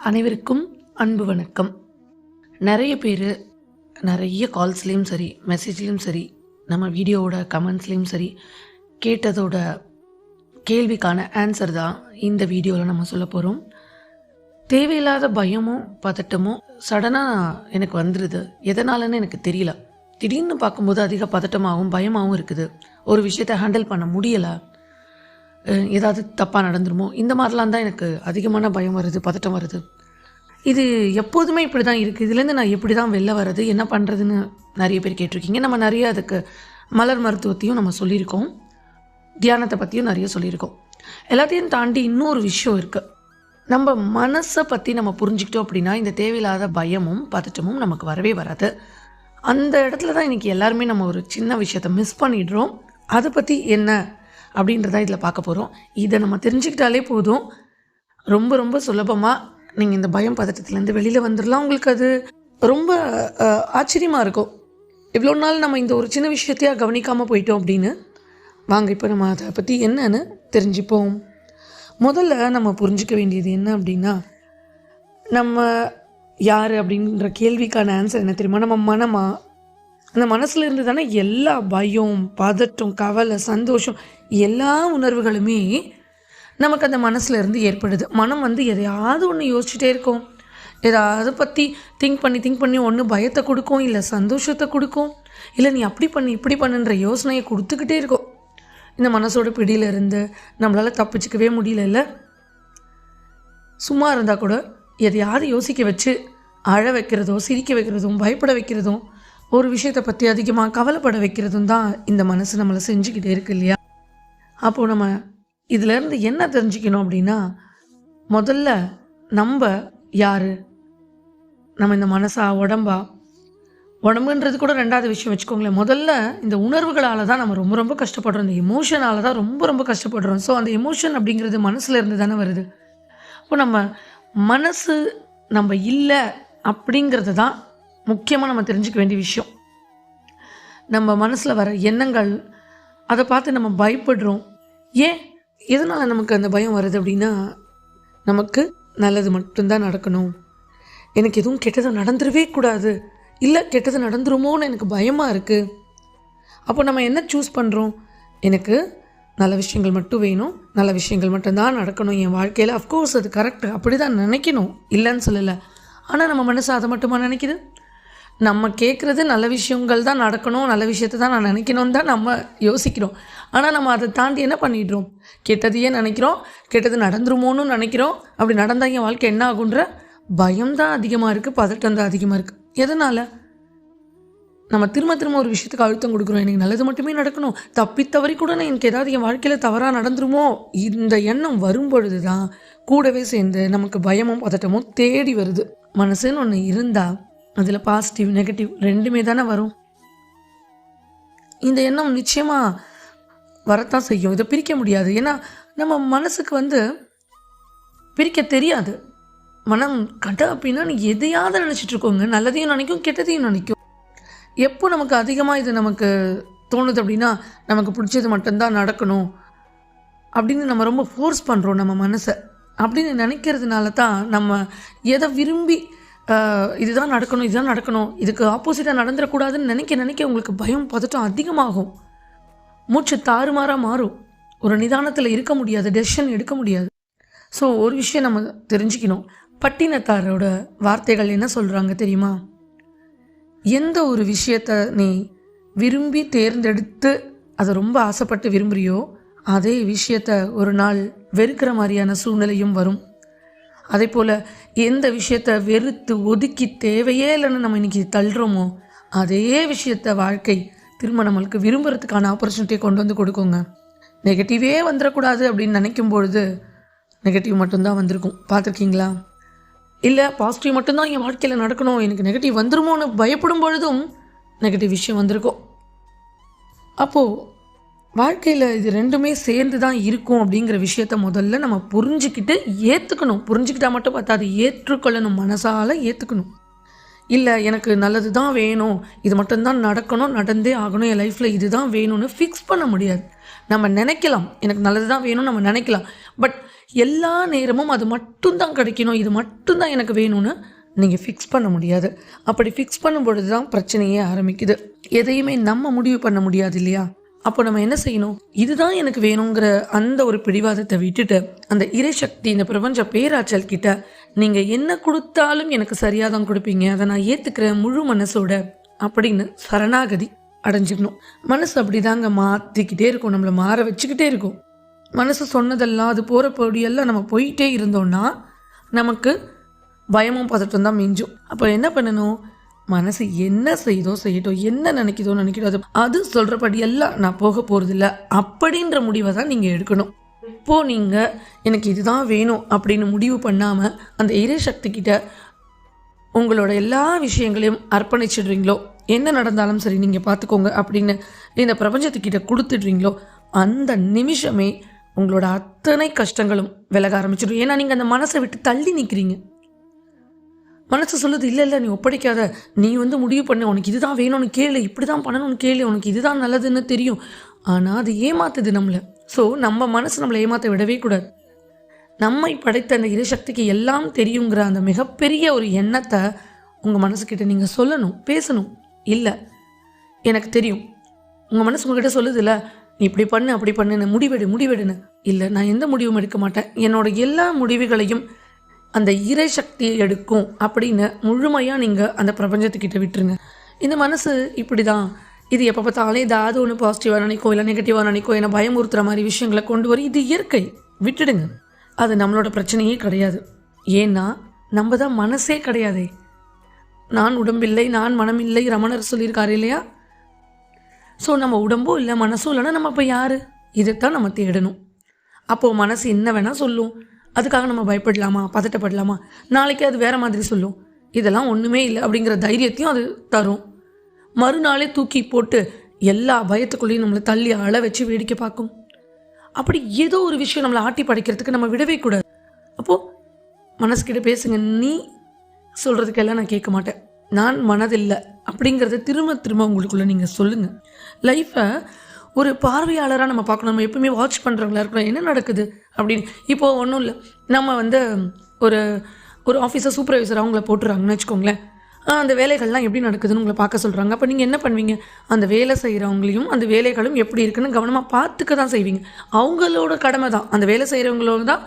அனைவருக்கும் அன்பு வணக்கம். நிறைய பேர் நிறைய கால்ஸ்லேயும் சரி, மெசேஜ்லேயும் சரி, நம்ம வீடியோவோட கமெண்ட்ஸ்லேயும் சரி, கேட்டதோட கேள்விக்கான ஆன்சர் தான் இந்த வீடியோவில் நம்ம சொல்ல போகிறோம். தேவையில்லாத பயமும் பதட்டமும் சடனாக எனக்கு வந்துடுது. எதனாலன்னு எனக்கு தெரியல. திடீர்னு பார்க்கும்போது அதிக பதட்டமாகவும் பயமாகவும் இருக்குது. ஒரு விஷயத்தை ஹேண்டில் பண்ண முடியலை, ஏதாவது தப்பாக நடந்துருமோ, இந்த மாதிரிலாம் தான் எனக்கு அதிகமான பயம் வருது, பதட்டம் வருது. இது எப்போதுமே இப்படி தான் இருக்குது. இதுலேருந்து நான் எப்படி தான் வெளில வர்றது, என்ன பண்ணுறதுன்னு நிறைய பேர் கேட்டிருக்கீங்க. நம்ம நிறைய அதுக்கு மலர் மருத்துவத்தையும் நம்ம சொல்லியிருக்கோம், தியானத்தை பற்றியும் நிறைய சொல்லியிருக்கோம். எல்லாத்தையும் தாண்டி இன்னொரு விஷயம் இருக்குது. நம்ம மனசை பற்றி நம்ம புரிஞ்சுக்கிட்டோம் அப்படின்னா இந்த தேவையில்லாத பயமும் பதட்டமும் நமக்கு வரவே வராது. அந்த இடத்துல தான் இன்றைக்கி எல்லாருமே நம்ம ஒரு சின்ன விஷயத்தை மிஸ் பண்ணிடுறோம். அதை பற்றி என்ன அப்படின்றத இதில் பார்க்க போகிறோம். இதை நம்ம தெரிஞ்சுக்கிட்டாலே போதும், ரொம்ப ரொம்ப சுலபமாக நீங்கள் இந்த பயம் பதட்டத்துலேருந்து வெளியில் வந்துடலாம். உங்களுக்கு அது ரொம்ப ஆச்சரியமாக இருக்கும். இவ்வளோ நாள் நம்ம இந்த ஒரு சின்ன விஷயத்தையாக கவனிக்காமல் போயிட்டோம் அப்படின்னு. வாங்க இப்போ நம்ம அதை பற்றி என்னன்னு தெரிஞ்சுப்போம். முதல்ல நம்ம புரிஞ்சிக்க வேண்டியது என்ன அப்படின்னா, நம்ம யார் அப்படின்ற கேள்விக்கான ஆன்சர் என்ன தெரியுமா? நம்ம மனமா? அந்த மனசில் இருந்து தானே எல்லா பயம், பதட்டம், கவலை, சந்தோஷம், எல்லா உணர்வுகளுமே நமக்கு அந்த மனசில் இருந்து ஏற்படுது. மனம் எதையாவது ஒன்று யோசிச்சுட்டே இருக்கும், ஏதாவது பற்றி திங்க் பண்ணி ஒன்று பயத்தை கொடுக்கும், இல்லை சந்தோஷத்தை கொடுக்கும், இல்லை நீ அப்படி பண்ணு இப்படி பண்ணுன்ற யோசனையை கொடுத்துக்கிட்டே இருக்கும். இந்த மனசோட பிடியிலிருந்து நம்மளால் தப்பிச்சிக்கவே முடியல. இல்லை, சும்மா இருந்தால் கூட எதையாவது யோசிக்க வச்சு அழ வைக்கிறதோ, சிரிக்க வைக்கிறதும், பயப்பட வைக்கிறதும், ஒரு விஷயத்தை பற்றி அதிகமாக கவலைப்பட வைக்கிறதும் தான் இந்த மனசு நம்மளை செஞ்சுக்கிட்டே இருக்கு இல்லையா? அப்போது நம்ம இதிலேருந்து என்ன தெரிஞ்சுக்கணும் அப்படின்னா, முதல்ல நம்ம யார்? நம்ம இந்த மனசா, உடம்பா? உடம்புன்றது கூட ரெண்டாவது விஷயம் வச்சுக்கோங்களேன். முதல்ல இந்த உணர்வுகளால் தான் நம்ம ரொம்ப ரொம்ப கஷ்டப்படுறோம். இந்த எமோஷனால் தான் ரொம்ப ரொம்ப கஷ்டப்படுறோம். ஸோ அந்த எமோஷன் அப்படிங்கிறது மனசில் இருந்து தானே வருது. இப்போ நம்ம மனசு நம்ம இல்லை அப்படிங்கிறது தான் முக்கியமாக நம்ம தெரிஞ்சுக்க வேண்டிய விஷயம். நம்ம மனசில் வர எண்ணங்கள், அதை பார்த்து நம்ம பயப்படுறோம். ஏன், எதனால் நமக்கு அந்த பயம் வருது அப்படின்னா, நமக்கு நல்லது மட்டும்தான் நடக்கணும், எனக்கு எதுவும் கெட்டது நடந்துடவே கூடாது, இல்லை கெட்டது நடந்துருமோன்னு எனக்கு பயமாக இருக்குது. அப்போ நம்ம என்ன சூஸ் பண்ணுறோம்? எனக்கு நல்ல விஷயங்கள் மட்டும் வேணும், நல்ல விஷயங்கள் மட்டும்தான் நடக்கணும் என் வாழ்க்கையில். அஃப்கோர்ஸ் அது கரெக்டு, அப்படி தான் நினைக்கணும், இல்லைன்னு சொல்லலை. ஆனால் நம்ம மனசு அதை மட்டுமா நினைக்கிது? நம்ம கேட்குறது நல்ல விஷயங்கள் தான் நடக்கணும், நல்ல விஷயத்தை தான் நான் நினைக்கணும்னு தான் நம்ம யோசிக்கிறோம். ஆனால் நம்ம அதை தாண்டி என்ன பண்ணிடுறோம்? கெட்டதையே நினைக்கிறோம், கெட்டது நடந்துருமோன்னு நினைக்கிறோம். அப்படி நடந்தால் என் வாழ்க்கை என்ன ஆகுன்ற பயம் தான் அதிகமாக இருக்குது, பதட்டம் தான் அதிகமாக இருக்குது. எதனால்? நம்ம திரும்ப ஒரு விஷயத்துக்கு அழுத்தம் கொடுக்குறோம். எனக்கு நல்லது மட்டுமே நடக்கணும், தப்பித்தவரை கூட நான் எனக்கு ஏதாவது என் வாழ்க்கையில் தவறாக நடந்துருமோ, இந்த எண்ணம் வரும்பொழுது தான் கூடவே சேர்ந்து நமக்கு பயமும் பதட்டமும் தேடி வருது. மனசுன்னு ஒன்று இருந்தால் அதில் பாசிட்டிவ் நெகட்டிவ் ரெண்டுமே தானே வரும். இந்த எண்ணம் நிச்சயமாக வரத்தான் செய்யும். இதை பிரிக்க முடியாது. ஏன்னா நம்ம மனசுக்கு பிரிக்க தெரியாது. மனம் கட்ட அப்படின்னா நீ எதையாவது நினச்சிட்டு இருக்கோங்க, நல்லதையும் நினைக்கும், கெட்டதையும் நினைக்கும். எப்போ நமக்கு அதிகமாக இது நமக்கு தோணுது அப்படின்னா, நமக்கு பிடிச்சது மட்டும்தான் நடக்கணும் அப்படின்னு நம்ம ரொம்ப ஃபோர்ஸ் பண்ணுறோம் நம்ம மனசை. அப்படின்னு நினைக்கிறதுனால தான் நம்ம எதை விரும்பி இதுதான் நடக்கணும், இதுக்கு ஆப்போசிட்டாக நடந்துடக்கூடாதுன்னு நினைக்க உங்களுக்கு பயம் பதட்டம் அதிகமாகும். மூச்சு தாறுமாறாக மாறும். ஒரு நிதானத்தில் இருக்க முடியாது, டெசிஷன் எடுக்க முடியாது. ஸோ ஒரு விஷயம் நம்ம தெரிஞ்சுக்கணும். பட்டினத்தாரோட வார்த்தைகள் என்ன சொல்கிறாங்க தெரியுமா? எந்த ஒரு விஷயத்தை நீ விரும்பி தேர்ந்தெடுத்து அதை ரொம்ப ஆசைப்பட்டு விரும்புகிறியோ, அதே விஷயத்தை ஒரு நாள் வெறுக்கிற மாதிரியான சூழ்நிலையும் வரும். அதே போல் எந்த விஷயத்தை வெறுத்து ஒதுக்கி தேவையே இல்லைன்னு நம்ம இன்றைக்கி தள்ளுறோமோ, அதே விஷயத்தை வாழ்க்கை திரும்ப நம்மளுக்கு விரும்புகிறதுக்கான ஆப்பர்ச்சுனிட்டியை கொண்டு வந்து கொடுக்குங்க. நெகட்டிவே வந்துடக்கூடாது அப்படின்னு நினைக்கும் பொழுது நெகட்டிவ் மட்டும்தான் வந்திருக்கும். பார்த்துருக்கீங்களா? இல்லை பாசிட்டிவ் மட்டும்தான் என் வாழ்க்கையில் நடக்கணும், எனக்கு நெகட்டிவ் வந்துருமோன்னு பயப்படும் பொழுதும் நெகட்டிவ் விஷயம் வந்திருக்கும். அப்போது வாழ்க்கையில் இது ரெண்டுமே சேர்ந்து தான் இருக்கும் அப்படிங்கிற விஷயத்த முதல்ல நம்ம புரிஞ்சுக்கிட்டு ஏற்றுக்கணும். புரிஞ்சுக்கிட்டால் மட்டும் பார்த்தாது, ஏற்றுக்கொள்ளணும், மனசால் ஏற்றுக்கணும். இல்லை எனக்கு நல்லது தான் வேணும், இது மட்டும்தான் நடக்கணும், நடந்தே ஆகணும், என் லைஃப்பில் இது தான் வேணும்னு ஃபிக்ஸ் பண்ண முடியாது. நம்ம நினைக்கலாம் எனக்கு நல்லது தான் வேணும்னு நம்ம நினைக்கலாம். பட் எல்லா நேரமும் அது மட்டும்தான் கிடைக்கணும், இது மட்டும்தான் எனக்கு வேணும்னு நீங்கள் ஃபிக்ஸ் பண்ண முடியாது. அப்படி ஃபிக்ஸ் பண்ணும் பொழுது தான் பிரச்சனையே ஆரம்பிக்குது. எதையுமே நம்ம முடிவு பண்ண முடியாது இல்லையா? அப்போ நம்ம என்ன செய்யணும்? இதுதான் எனக்கு வேணுங்கிற அந்த ஒரு பிடிவாதத்தை விட்டுட்டு, அந்த இறைசக்தி, இந்த பிரபஞ்ச பேராற்றல் கிட்ட நீங்கள் என்ன கொடுத்தாலும் எனக்கு சரியாக தான் கொடுப்பீங்க, அதை நான் ஏற்றுக்கிறேன் முழு மனசோட அப்படின்னு சரணாகதி அடைஞ்சிக்கணும். மனசு அப்படிதாங்க மாற்றிக்கிட்டே இருக்கும், நம்மளை மாற வச்சுக்கிட்டே இருக்கும். மனசு சொன்னதெல்லாம் அது போகிற பொடியெல்லாம் நம்ம போயிட்டே இருந்தோம்னா நமக்கு பயமும் பதட்டம் தான் மிஞ்சும். அப்போ என்ன பண்ணணும்? மனசு என்ன செய்தோ செய்யட்டும், என்ன நினைக்கிதோ அது சொல்கிறபடி எல்லாம் நான் போக போகிறதில்ல அப்படின்ற முடிவை தான் நீங்கள் எடுக்கணும். இப்போது நீங்கள் எனக்கு இதுதான் வேணும் அப்படின்னு முடிவு பண்ணாமல் அந்த இறைசக்தி கிட்ட உங்களோட எல்லா விஷயங்களையும் அர்ப்பணிச்சிடுறீங்களோ, என்ன நடந்தாலும் சரி நீங்கள் பார்த்துக்கோங்க அப்படின்னு இந்த பிரபஞ்சத்துக்கிட்ட கொடுத்துடுறீங்களோ, அந்த நிமிஷமே உங்களோட அத்தனை கஷ்டங்களும் விலக ஆரம்பிச்சிடும். ஏன்னா நீங்கள் அந்த மனசை விட்டு தள்ளி நிற்கிறீங்க. மனசு சொல்லுது, இல்லை நீ ஒப்படைக்காத, நீ முடிவு பண்ண, உனக்கு இதுதான் வேணும்னு கேளு, இப்படி தான் பண்ணணும்னு கேளு, உனக்கு இதுதான் நல்லதுன்னு தெரியும். ஆனால் அது ஏமாத்துது நம்மளை. ஸோ நம்ம மனசு நம்மளை ஏமாற்ற விடவே கூடாது. நம்மை படைத்த அந்த இறைசக்திக்கு எல்லாம் தெரியுங்கிற அந்த மிகப்பெரிய ஒரு எண்ணத்தை உங்கள் மனசுக்கிட்ட நீங்கள் சொல்லணும், பேசணும். இல்லை எனக்கு தெரியும், உங்கள் மனசு உங்ககிட்ட சொல்லுது இல்லை, நீ இப்படி பண்ணு அப்படி பண்ணுன்னு, முடிவெடுன்னு. இல்லை, நான் எந்த முடிவும் எடுக்க மாட்டேன், என்னோட எல்லா முடிவுகளையும் அந்த இறைசக்தி எடுக்கும் அப்படின்னு முழுமையாக நீங்கள் அந்த பிரபஞ்சத்துக்கிட்ட விட்டுருங்க. இந்த மனசு இப்படி தான், இது எப்போ பார்த்தாலும் ஏதாவது ஒன்று பாசிட்டிவாக நினைக்கும், இல்லை நெகட்டிவாக நினைக்கும், என்னை பயமுறுத்துகிற மாதிரி விஷயங்களை கொண்டு வரும். இது இயற்கை, விட்டுடுங்க. அது நம்மளோட பிரச்சனையே கிடையாது. ஏன்னா நம்ம தான் மனசே கிடையாதே. நான் உடம்பில்லை, நான் மனமில்லை, ரமணர் சொல்லியிருக்காரு இல்லையா? ஸோ நம்ம உடம்பும் இல்லை, மனசும் இல்லைன்னா நம்ம இப்போ யார்? இதைத்தான் நம்ம தேடணும். அப்போது மனசு என்ன வேணால் சொல்லும், அதுக்காக நம்ம பயப்படலாமா, பதட்டப்படலாமா? நாளைக்கு அது வேறு மாதிரி சொல்லும், இதெல்லாம் ஒன்றுமே இல்லை அப்படிங்கிற தைரியத்தையும் அது தரும். மறுநாளே தூக்கி போட்டு எல்லா பயத்துக்குள்ளேயும் நம்மளை தள்ளி அழ வச்சு வேடிக்கை பார்க்கும். அப்படி ஏதோ ஒரு விஷயம் நம்மளை ஆட்டி படைக்கிறதுக்கு நம்ம விடவே கூடாது. அப்போது மனசுக்கிட்ட பேசுங்க, நீ சொல்கிறதுக்கெல்லாம் நான் கேட்க மாட்டேன், நான் மனதில்லை அப்படிங்கிறத திரும்ப திரும்ப உங்களுக்குள்ளே நீங்கள் சொல்லுங்கள். லைஃப்பை ஒரு பார்வையாளராக நம்ம பார்க்கணும். நம்ம எப்பவுமே வாட்ச் பண்ணுறவங்களா இருக்கணும், என்ன நடக்குது அப்படின்னு. இப்போது ஒன்றும் இல்லை, நம்ம ஒரு ஒரு ஆஃபீஸர் சூப்பர்வைசர் அவங்கள போட்டுறாங்கன்னு வச்சுக்கோங்களேன். அந்த வேலைகள்லாம் எப்படி நடக்குதுன்னு உங்களை பார்க்க சொல்கிறாங்க. அப்போ நீங்கள் என்ன பண்ணுவீங்க? அந்த வேலை செய்கிறவங்களையும் அந்த வேலைகளும் எப்படி இருக்குன்னு கவனமாக பார்த்துக்க தான் செய்வீங்க. அவங்களோட கடமை தான், அந்த வேலை செய்கிறவங்களோட தான்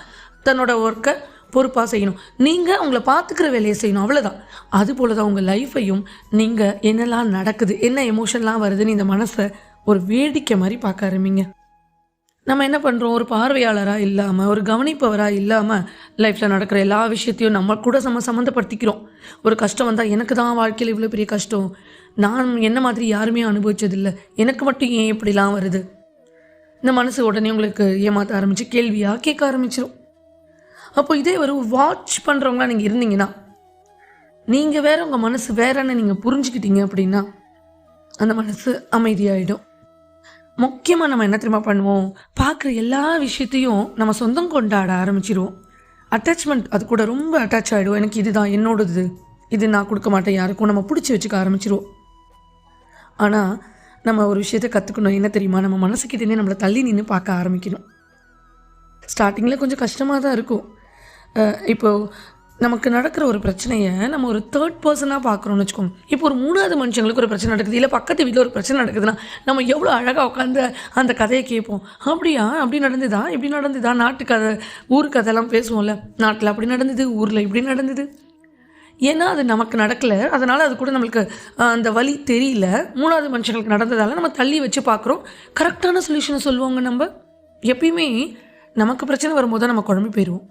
தன்னோட ஒர்க்கை பொறுப்பாக செய்யணும். நீங்கள் அவங்கள பார்த்துக்கிற வேலையை செய்யணும், அவ்வளோதான். அதுபோல் தான் உங்கள் லைஃப்பையும் நீங்கள் என்னெல்லாம் நடக்குது, என்ன எமோஷன்லாம் வருதுன்னு இந்த மனசை ஒரு வேடிக்கை மாதிரி பார்க்க ஆரம்பிங்க. நம்ம என்ன பண்ணுறோம்? ஒரு பார்வையாளராக இல்லாமல், ஒரு கவனிப்பவராக இல்லாமல் லைஃப்பில் நடக்கிற எல்லா விஷயத்தையும் நம்ம கூட சம்மந்தப்படுத்திக்கிறோம். ஒரு கஷ்டம் வந்தால் எனக்கு தான் வாழ்க்கையில் இவ்வளோ பெரிய கஷ்டம், நான் என்ன மாதிரி யாருமே அனுபவிச்சதில்லை, எனக்கு மட்டும் ஏன் இப்படிலாம் வருது? இந்த மனசு உடனே உங்களுக்கு ஏமாற்ற ஆரம்பித்து கேள்வியாக கேட்க ஆரம்பிச்சிடும். அப்போ இதே ஒரு வாட்ச் பண்ணுறவங்களா நீங்கள் இருந்தீங்கன்னா, நீங்கள் வேறு, உங்கள் மனசு வேறன்னு நீங்கள் புரிஞ்சுக்கிட்டீங்க அப்படின்னா அந்த மனசு அமைதியாகிடும். முக்கியமாக நம்ம என்ன தெரியுமா பண்ணுவோம்? பார்க்குற எல்லா விஷயத்தையும் நம்ம சொந்தம் கொண்டாட ஆரம்பிச்சிடுவோம். அட்டாச்மெண்ட், அது கூட ரொம்ப அட்டாச் ஆகிடும். எனக்கு இதுதான் என்னோடது, இது நான் கொடுக்க மாட்டேன் யாருக்கும், நம்ம பிடிச்சி வச்சுக்க ஆரம்பிச்சிடுவோம். ஆனால் நம்ம ஒரு விஷயத்தை கற்றுக்கணும், என்ன தெரியுமா? நம்ம மனசுக்கிட்டே நம்மளை தள்ளி நின்று பார்க்க ஆரம்பிக்கணும். ஸ்டார்டிங்கில் கொஞ்சம் கஷ்டமாக தான் இருக்கும். இப்போது நமக்கு நடக்கிற ஒரு பிரச்சனையை நம்ம ஒரு தேர்ட் பர்சனாக பார்க்குறோம்னு வச்சுக்கோங்க. இப்போ ஒரு மூணாவது மனுஷங்களுக்கு ஒரு பிரச்சனை நடக்குது, இல்லை பக்கத்து வீட்டில் ஒரு பிரச்சனை நடக்குதுன்னா நம்ம எவ்வளோ அழகாக உட்காந்து அந்த கதையை கேட்போம். அப்படியா, அப்படி நடந்துதா, இப்படி நடந்துதா, நாட்டு கதை ஊர் கதையெல்லாம் பேசுவோம்ல, நாட்டில் அப்படி நடந்தது, ஊரில் இப்படி நடந்தது. ஏன்னா அது நமக்கு நடக்கலை, அதனால் அது கூட நம்மளுக்கு அந்த வலி தெரியல. மூணாவது மனுஷங்களுக்கு நடந்ததால் நம்ம தள்ளி வச்சு பார்க்குறோம். கரெக்டான சொல்யூஷனை சொல்லுவாங்க. நம்ம எப்பயுமே நமக்கு பிரச்சனை வரும்போது நம்ம குழம்பு போயிடுவோம்.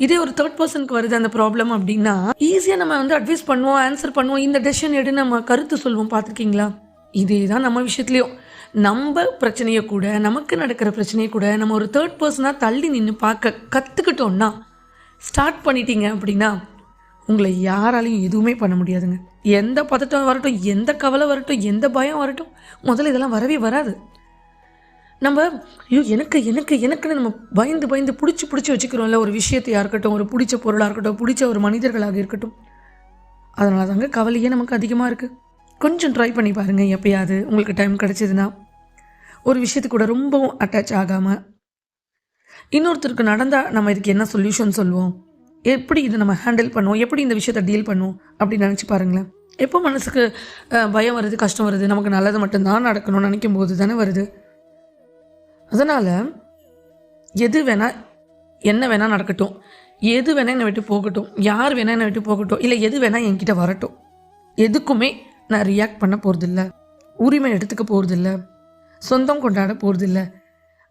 இதே ஒரு தேர்ட் பர்சனுக்கு வருது அந்த ப்ராப்ளம் அப்படின்னா ஈஸியாக நம்ம அட்வைஸ் பண்ணுவோம், ஆன்சர் பண்ணுவோம், இந்த டெசிஷன் எடு நம்ம கருத்து சொல்லுவோம். பார்த்துருக்கீங்களா? இதே தான் நம்ம விஷயத்துலையும். நம்ம பிரச்சனையை கூட, நமக்கு நடக்கிற பிரச்சனையை கூட நம்ம ஒரு தேர்ட் பர்சனாக தள்ளி நின்று பார்க்க கற்றுக்கிட்டோன்னா, ஸ்டார்ட் பண்ணிட்டீங்க அப்படின்னா உங்களை யாராலையும் எதுவுமே பண்ண முடியாதுங்க. எந்த பதட்டம் வரட்டும், எந்த கவலை வரட்டும், எந்த பயம் வரட்டும், முதல்ல இதெல்லாம் வரவே வராது. நம்ம எனக்குன்னு நம்ம பயந்து பிடிச்சி வச்சுக்கிறோம்ல ஒரு விஷயத்தையாக இருக்கட்டும், ஒரு பிடிச்ச பொருளாக இருக்கட்டும், பிடிச்ச ஒரு மனிதர்களாக இருக்கட்டும். அதனால தாங்க கவலையே நமக்கு அதிகமாக இருக்குது. கொஞ்சம் ட்ரை பண்ணி பாருங்கள். எப்போயாவது உங்களுக்கு டைம் கிடச்சிதுன்னா ஒரு விஷயத்துக்கு கூட ரொம்பவும் அட்டாச் ஆகாமல், இன்னொருத்தருக்கு நடந்தால் நம்ம இதுக்கு என்ன சொல்யூஷன் சொல்லுவோம், எப்படி இதை நம்ம ஹேண்டில் பண்ணுவோம், எப்படி இந்த விஷயத்தை டீல் பண்ணுவோம் அப்படின்னு நினச்சி பாருங்களேன். எப்போ மனசுக்கு பயம் வருது, கஷ்டம் வருது, நமக்கு நல்லது மட்டும்தான் நடக்கணும்னு நினைக்கும் போது தானே வருது. அதனால் எது வேணால் என்ன வேணால் நடக்கட்டும், எது வேணால் என்னை விட்டு போகட்டும், யார் வேணால் என்னை விட்டு போகட்டும், இல்லை எது வேணால் என்கிட்ட வரட்டும், எதுக்குமே நான் ரியாக்ட் பண்ண போகிறதில்ல, உரிமை எடுத்துக்க போகிறதில்ல, சொந்தம் கொண்டாட போகிறதில்ல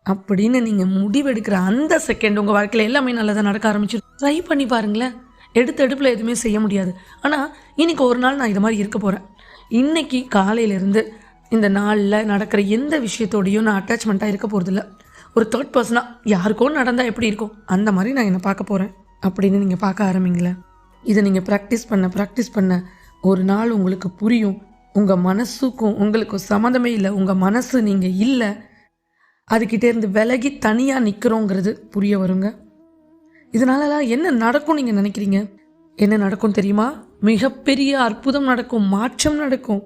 அப்படின்னு நீங்கள் முடிவெடுக்கிற அந்த செகண்ட் உங்கள் வாழ்க்கையில் எல்லாமே நல்லதாக நடக்க ஆரம்பிச்சிடும். ட்ரை பண்ணி பாருங்களேன். எடுப்பில் எதுவுமே செய்ய முடியாது. ஆனால் இன்றைக்கி ஒரு நாள் நான் இது மாதிரி இருக்க போகிறேன். இன்றைக்கி காலையிலேருந்து இந்த நாளில் நடக்கிற எந்த விஷயத்தோடையும் நான் அட்டாச்மெண்ட்டாக இருக்க போகிறதில்ல. ஒரு தேர்ட் பர்சனாக யாருக்கோ நடந்தால் எப்படி இருக்கும் அந்த மாதிரி நான் என்னை பார்க்க போகிறேன் அப்படின்னு நீங்கள் பார்க்க ஆரம்பிங்களேன். இதை நீங்கள் ப்ராக்டிஸ் பண்ண ஒரு நாள் உங்களுக்கு புரியும். உங்கள் மனசுக்கும் உங்களுக்கும் சம்மந்தமே இல்லை, உங்கள் மனசு நீங்கள் இல்லை, அதுக்கிட்டேருந்து விலகி தனியாக நிற்கிறோங்கிறது புரிய வருங்க. இதனாலலாம் என்ன நடக்கும் நீங்கள் நினைக்கிறீங்க? என்ன நடக்கும் தெரியுமா? மிகப்பெரிய அற்புதம் நடக்கும், மாற்றம் நடக்கும்.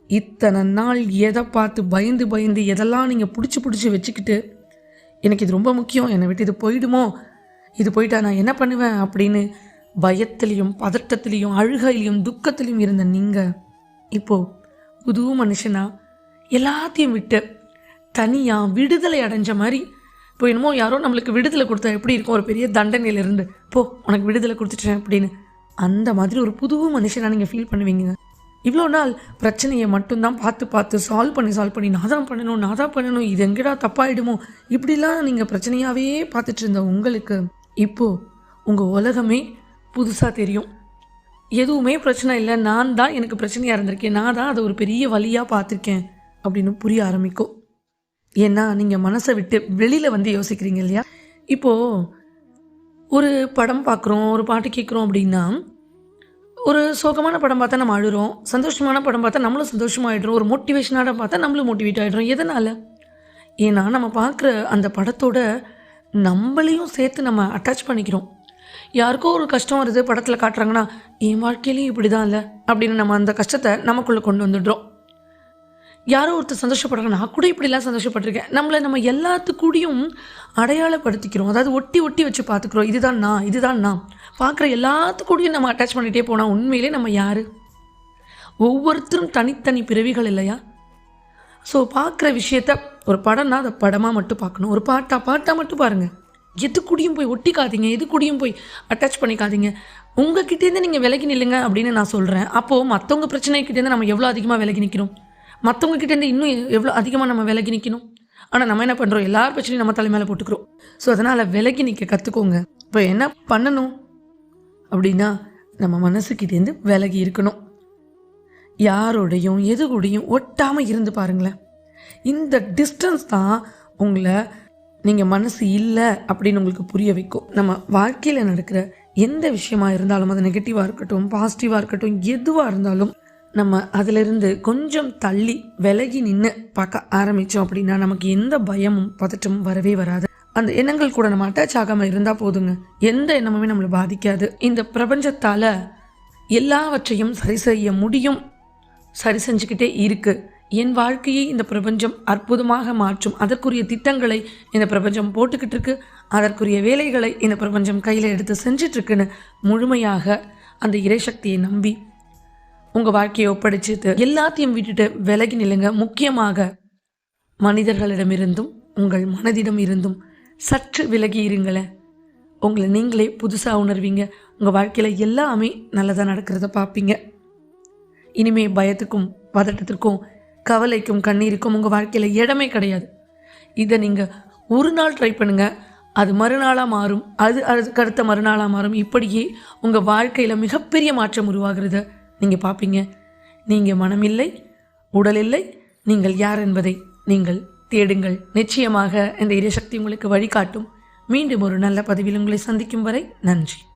இத்தனை நாள் எதை பார்த்து பயந்து எதெல்லாம் நீங்கள் பிடிச்சி வச்சுக்கிட்டு எனக்கு இது ரொம்ப முக்கியம், என்னை விட்டு இது போயிடுமோ, இது போயிட்டா நான் என்ன பண்ணுவேன் அப்படின்னு பயத்திலையும் பதட்டத்திலையும் அழுகையிலையும் துக்கத்திலையும் இருந்த நீங்கள் இப்போது புது மனுஷனா எல்லாத்தையும் விட்டு தனியாக விடுதலை அடைஞ்ச மாதிரி இப்போ என்னமோ யாரோ நம்மளுக்கு விடுதலை கொடுத்தா எப்படி இருக்கும், ஒரு பெரிய தண்டனையிலிருந்து போ உனக்கு விடுதலை கொடுத்துட்டேன் அப்படின்னு அந்த மாதிரி ஒரு புது மனுஷனாக நீங்கள் ஃபீல் பண்ணுவீங்க. இவ்வளோ நாள் பிரச்சனையை மட்டும்தான் பார்த்து சால்வ் பண்ணி நான் தான் பண்ணணும், இது எங்கடா தப்பாயிடுமோ இப்படிலாம் நீங்கள் பிரச்சனையாகவே பார்த்துட்டு இருந்த உங்களுக்கு இப்போது உங்கள் உலகமே புதுசாக தெரியும். எதுவுமே பிரச்சனை இல்லை, நான் தான் எனக்கு பிரச்சனையாக இருந்திருக்கேன், நான் தான் அதை ஒரு பெரிய வழியாக பார்த்துருக்கேன் அப்படின்னு புரிய ஆரம்பிக்கும். ஏன்னா நீங்கள் மனசை விட்டு வெளியில் யோசிக்கிறீங்க இல்லையா? இப்போது ஒரு படம் பார்க்குறோம், ஒரு பாட்டு கேட்குறோம் அப்படின்னா, ஒரு சோகமான படம் பார்த்தா நம்ம அழுகிறோம், சந்தோஷமான படம் பார்த்தா நம்மளும் சந்தோஷமாகிடுறோம், ஒரு மோட்டிவேஷனான பார்த்தா நம்மளும் மோட்டிவேட் ஆகிடுறோம். எதனால்? ஏன்னா நம்ம பார்க்குற அந்த படத்தோட நம்மளையும் சேர்த்து நம்ம அட்டாச் பண்ணிக்கிறோம். யாருக்கோ ஒரு கஷ்டம் வருது படத்தில் காட்டுறாங்கன்னா என் வாழ்க்கையிலையும் இப்படி தான் இல்லை அப்படின்னு நம்ம அந்த கஷ்டத்தை நமக்குள்ளே கொண்டு வந்துடுறோம். யாரோ ஒருத்தர் சந்தோஷப்படுறாங்க, நான் கூட இப்படிலாம் சந்தோஷப்பட்டிருக்கேன், நம்ம எல்லாத்துக்கூடையும் அடையாளப்படுத்திக்கிறோம். அதாவது ஒட்டி வச்சு பார்த்துக்கிறோம். இதுதான் நான் பார்க்குற எல்லாத்துக்கூடையும் நம்ம அட்டாச் பண்ணிகிட்டே போனால் உண்மையிலே நம்ம யார்? ஒவ்வொருத்தரும் தனித்தனி பிறவிகள் இல்லையா? ஸோ பார்க்குற விஷயத்த ஒரு படம்னா அதை படமாக மட்டும் பார்க்கணும், ஒரு பாட்டாக மட்டும் பாருங்கள். எது கூடயும் போய் ஒட்டிக்காதீங்க, எது கூடயும் போய் அட்டாச் பண்ணிக்காதீங்க. உங்ககிட்டேருந்து நீங்கள் விலகி நில்லுங்க அப்படின்னு நான் சொல்கிறேன். அப்போது மற்றவங்க பிரச்சனைக்கிட்டேருந்து நம்ம எவ்வளோ அதிகமாக விலகி நிற்கிறோம், மற்றவங்க கிட்டேருந்து இன்னும் எவ்வளோ அதிகமாக நம்ம விலகி நிற்கணும். ஆனால் நம்ம என்ன பண்ணுறோம், எல்லார் பிரச்சனையும் நம்ம தலை மேலே போட்டுக்கிறோம். ஸோ அதனால் விலகி நிற்க கற்றுக்கோங்க. இப்போ என்ன பண்ணணும் அப்படின்னா, நம்ம மனசுக்கிட்டேருந்து விலகி இருக்கணும். யாரோடையும் எது கூடையும் ஒட்டாமல் இருந்து பாருங்களேன். இந்த டிஸ்டன்ஸ் தான் உங்களை நீங்கள் மனசு இல்லை அப்படின்னு உங்களுக்கு புரிய வைக்கும். நம்ம வாழ்க்கையில் நடக்கிற எந்த விஷயமா இருந்தாலும், அது நெகட்டிவாக இருக்கட்டும் பாசிட்டிவாக இருக்கட்டும், எதுவாக இருந்தாலும் நம்ம அதிலிருந்து கொஞ்சம் தள்ளி விலகி நின்று பார்க்க ஆரம்பித்தோம் அப்படின்னா நமக்கு எந்த பயமும் பதட்டமும் வரவே வராது. அந்த எண்ணங்கள் கூட நம்ம அட்டாச் ஆகாமல் இருந்தால் போதுங்க, எந்த எண்ணமுமே நம்மளை பாதிக்காது. இந்த பிரபஞ்சத்தால் எல்லாவற்றையும் சரி செய்ய முடியும், சரி செஞ்சுக்கிட்டே இருக்குது. என் வாழ்க்கையை இந்த பிரபஞ்சம் அற்புதமாக மாற்றும், அதற்குரிய திட்டங்களை இந்த பிரபஞ்சம் போட்டுக்கிட்டு இருக்கு, அதற்குரிய வேலைகளை இந்த பிரபஞ்சம் கையில் எடுத்து செஞ்சிட்ருக்குன்னு முழுமையாக அந்த இறைசக்தியை நம்பி உங்கள் வாழ்க்கையை ஒப்படைச்சிட்டு எல்லாத்தையும் விட்டுட்டு விலகி நில்லுங்க. முக்கியமாக மனிதர்களிடமிருந்தும் உங்கள் மனதிடம் இருந்தும் சற்று விலகி இருங்களேன். உங்களை நீங்களே புதுசாக உணர்வீங்க. உங்கள் வாழ்க்கையில் எல்லாமே நல்லதாக நடக்கிறத பார்ப்பீங்க. இனிமேல் பயத்துக்கும் பதட்டத்திற்கும் கவலைக்கும் கண்ணீருக்கும் உங்கள் வாழ்க்கையில் இடமே கிடையாது. இதை நீங்கள் ஒரு நாள் ட்ரை பண்ணுங்கள், அது மறுநாளாக மாறும், அதுக்கு அடுத்த மறுநாளாக மாறும். இப்படியே உங்கள் வாழ்க்கையில் மிகப்பெரிய மாற்றம் உருவாகிறது நீங்கள் பார்ப்பீங்க. நீங்கள் மனமில்லை, உடல் இல்லை, நீங்கள் யார் என்பதை நீங்கள் தேடுங்கள். நிச்சயமாக இந்த இறைசக்தி உங்களுக்கு வழிகாட்டும். மீண்டும் ஒரு நல்ல பதிவில் உங்களை சந்திக்கும் வரை நன்றி.